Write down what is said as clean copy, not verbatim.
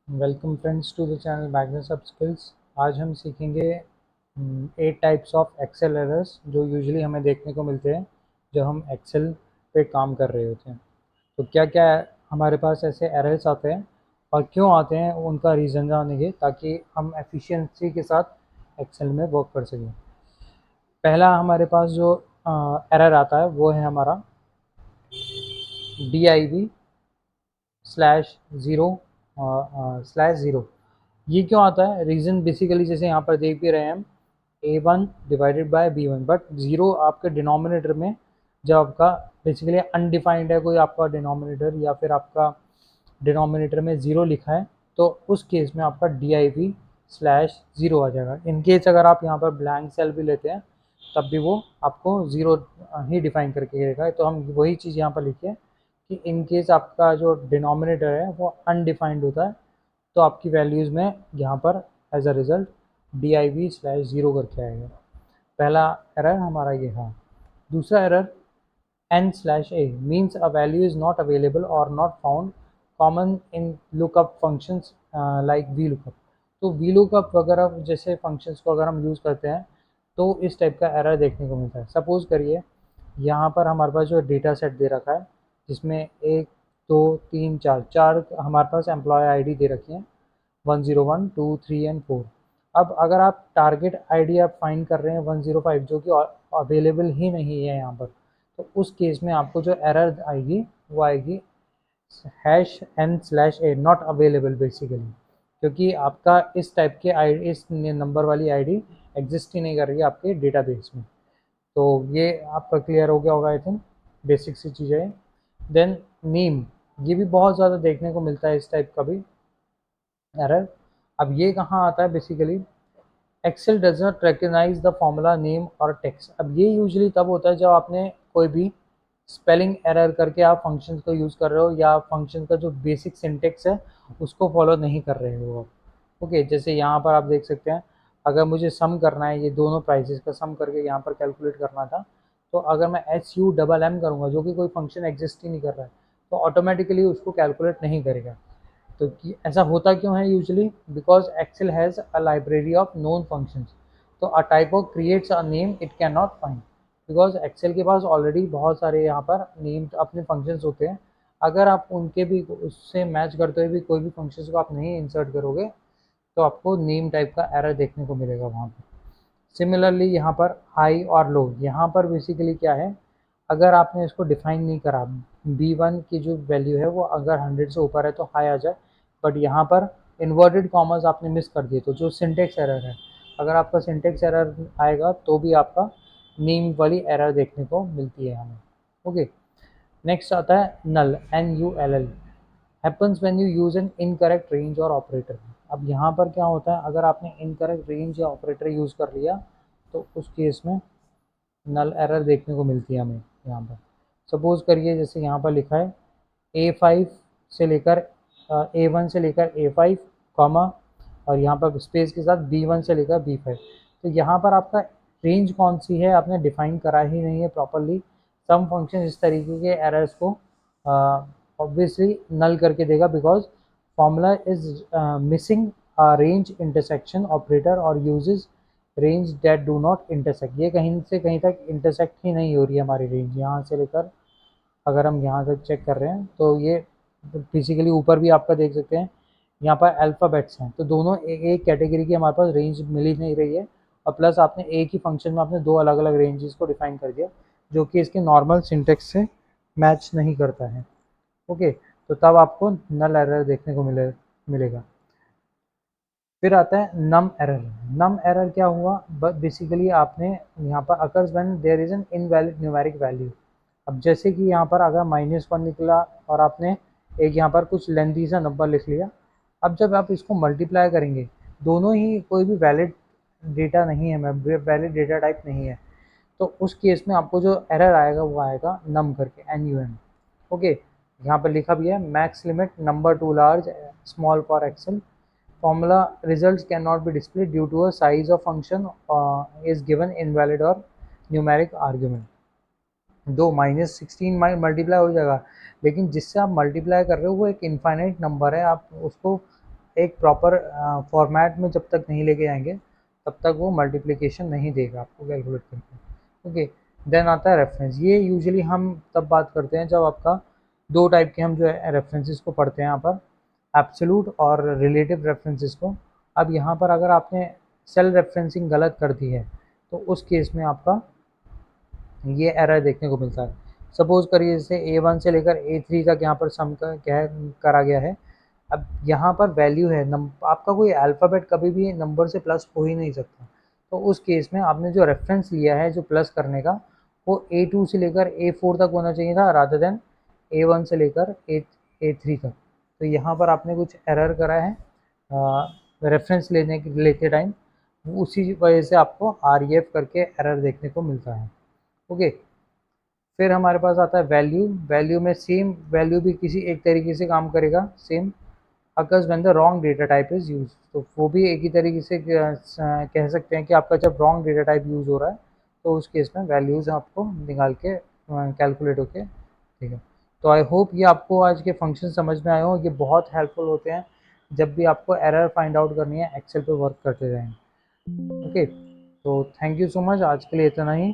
Welcome friends to the channel Magnus up skills. आज हम सीखेंगे 8 टाइप्स ऑफ एक्सेल एरर्स जो यूजुअली हमें देखने को मिलते हैं जब हम एक्सेल पे काम कर रहे होते हैं। तो क्या क्या हमारे पास ऐसे एरर्स आते हैं और क्यों आते हैं उनका रीज़न जानेंगे ताकि हम एफिशिएंसी के साथ एक्सेल में वर्क कर सकें। पहला हमारे पास जो एरर आता है वो है हमारा DIV slash zero slash zero. ये क्यों आता है? रीज़न बेसिकली जैसे यहाँ पर देख भी रहे हैं हम A1 divided by B1, but zero आपके डिनोमिनेटर में जब आपका बेसिकली अनडिफाइंड है कोई आपका डिनोमिनेटर या फिर आपका डिनोमिनेटर में ज़ीरो लिखा है तो उस केस में आपका DIV स्लैश ज़ीरो आ जाएगा। इन केस अगर आप यहाँ पर ब्लैंक सेल भी लेते हैं तब भी वो आपको ज़ीरो ही डिफाइन करके देगा। तो हम वही चीज़ यहाँ पर लिखिए कि इन केस आपका जो डिनोमिनेटर है वो अनडिफाइंड होता है तो आपकी वैल्यूज़ में यहाँ पर as a result DIV slash zero करके आएगा। पहला एरर हमारा ये था। दूसरा error n slash a means a value is not available और not found common in lookup functions like V lookup. तो वी लुकअप वगैरह जैसे फंक्शंस को अगर हम यूज़ करते हैं तो इस टाइप का एरर देखने को मिलता है। सपोज़ करिए यहाँ पर हमारे पास जो डेटा सेट दे रखा है जिसमें एक दो तीन चार चार हमारे पास एम्प्लॉय आईडी दे रखी हैं 101, 2, 3 एंड 4। अब अगर आप टारगेट आईडी आप फाइंड कर रहे हैं 105 जो कि अवेलेबल ही नहीं है यहाँ पर, तो उस केस में आपको जो एरर आएगी वो आएगी hash n slash A not available basically, क्योंकि आपका इस टाइप के आई इस नंबर वाली आईडी एग्जिस्ट ही नहीं कर रही है आपके डेटाबेस में। तो ये आपका क्लियर हो गया होगा आई थिंक, बेसिक सी चीज़ है। देन नेम, ये भी बहुत ज़्यादा देखने को मिलता है इस टाइप का भी एरर। अब ये कहाँ आता है basically, Excel does not recognise the formula name और टेक्स्ट। अब ये यूजुअली तब होता है जब आपने कोई भी स्पेलिंग एरर करके आप फंक्शंस को यूज़ कर रहे हो या फंक्शन का जो बेसिक सिंटेक्स है उसको फॉलो नहीं कर रहे हो आप। ओके, जैसे यहाँ पर आप देख सकते हैं अगर मुझे सम करना है ये दोनों प्राइसेस का सम करके यहाँ पर कैलकुलेट करना था, तो अगर मैं SUMM करूँगा जो कि कोई फंक्शन एग्जिस्ट ही नहीं कर रहा है तो ऑटोमेटिकली उसको कैलकुलेट नहीं करेगा। तो ऐसा होता क्यों है usually? Because Excel has a library of known functions. तो a type of creates a name it can not find, because Excel के पास ऑलरेडी बहुत सारे यहाँ पर नेम अपने फंक्शंस होते हैं। अगर आप उनके भी उससे मैच करते हुए भी कोई भी फंक्शंस को आप नहीं इंसर्ट करोगे तो आपको नेम टाइप का एरर देखने को मिलेगा वहाँ पर। सिमिलरली यहाँ पर हाई और लो, यहाँ पर बेसिकली क्या है, अगर आपने इसको डिफाइन नहीं करा, B1 की जो वैल्यू है वो अगर 100 से ऊपर है तो हाई आ जाए, बट यहाँ पर इन्वर्टेड कॉमर्स आपने मिस कर दिए तो जो सिंटेक्स एरर है, अगर आपका सिंटेक्स एरर आएगा तो भी आपका नेम वाली एरर देखने को मिलती है हमें। ओके, नेक्स्ट आता है नल, NULL, happens when you use an incorrect range और ऑपरेटर। अब यहाँ पर क्या होता है, अगर आपने इनकरेक्ट रेंज या ऑपरेटर यूज़ कर लिया तो उस केस में नल एरर देखने को मिलती है हमें यहाँ पर। सपोज़ करिए जैसे यहाँ पर लिखा है A5 से लेकर A1 से लेकर A5 कॉमा और यहाँ पर स्पेस के साथ B1 से लेकर B5। तो यहाँ पर आपका रेंज कौन सी है आपने डिफाइन करा ही नहीं है प्रॉपरली। सम फंक्शन इस तरीके के एरर्स को ऑब्वियसली नल करके देगा, because formula is missing range intersection operator और uses range that do not intersect. ये कहीं से कहीं तक इंटरसेक्ट ही नहीं हो रही है हमारी रेंज, यहाँ से लेकर अगर हम यहाँ तक चेक कर रहे हैं तो ये बेसिकली ऊपर भी आपका देख सकते हैं यहाँ पर अल्फ़ाबेट्स हैं, तो दोनों एक कैटेगरी की हमारे पास रेंज मिल ही नहीं रही है। और प्लस आपने एक ही फंक्शन में आपने दो अलग अलग रेंजेस को डिफाइन कर दिया जो कि इसके नॉर्मल सिंटेक्स से मैच नहीं करता है। ओके, तो तब आपको नल एरर देखने को मिलेगा। फिर आता है नम एरर। नम एरर क्या हुआ, बेसिकली आपने यहाँ पर occurs when there is an invalid numeric value. अब जैसे कि यहाँ पर अगर -1 निकला और आपने एक यहाँ पर कुछ लेंथी सा नंबर लिख लिया, अब जब आप इसको मल्टीप्लाई करेंगे दोनों ही कोई भी वैलिड डेटा नहीं है, वैलिड डेटा टाइप नहीं है, तो उस केस में आपको जो एरर आएगा वो आएगा नम करके, NUM। ओके, यहाँ पर लिखा भी है max limit number too large small for Excel formula results cannot be displayed due to a size of function is given invalid or numeric argument। दो -16 मल्टीप्लाई हो जाएगा, लेकिन जिससे आप मल्टीप्लाई कर रहे हो वो एक इनफाइनाइट नंबर है, आप उसको एक प्रॉपर फॉर्मेट में जब तक नहीं लेके आएंगे तब तक वो मल्टीप्लिकेशन नहीं देगा आपको कैलकुलेट करके। ओके, देन आता है रेफरेंस। ये यूजुअली हम तब बात करते हैं जब आपका दो टाइप के हम जो है रेफरेंसेस को पढ़ते हैं यहाँ पर, एब्सोल्यूट और रिलेटिव रेफरेंसेस को। अब यहाँ पर अगर आपने सेल रेफरेंसिंग गलत कर दी है तो उस केस में आपका ये एरर देखने को मिलता है। सपोज करिए जैसे A1 से लेकर A3 तक यहाँ पर सम का क्या करा गया है। अब यहाँ पर वैल्यू है आपका कोई अल्फ़ाबेट कभी भी नंबर से प्लस हो ही नहीं सकता। तो उस केस में आपने जो रेफरेंस लिया है जो प्लस करने का, वो A2 से लेकर A4 तक होना चाहिए था रादर देन A1 से लेकर A3 तक। तो यहाँ पर आपने कुछ एरर करा है रेफरेंस लेते टाइम, उसी वजह से आपको REF करके एरर देखने को मिलता है। ओके, फिर हमारे पास आता है वैल्यू। वैल्यू में सेम वैल्यू भी किसी एक तरीके से काम करेगा, same occurs when the wrong data type is use. तो वो भी एक ही तरीके से कह सकते हैं कि आपका जब रॉन्ग डेटा टाइप यूज़ हो रहा है तो उस केस में वैल्यूज़ आपको निकाल के कैलकुलेट होके, ठीक है। तो आई होप ये आपको आज के फंक्शन समझ में आए हो। ये बहुत हेल्पफुल होते हैं जब भी आपको एरर फाइंड आउट करनी है एक्सेल पे वर्क करते रहें। ओके, तो थैंक यू सो मच, आज के लिए इतना ही।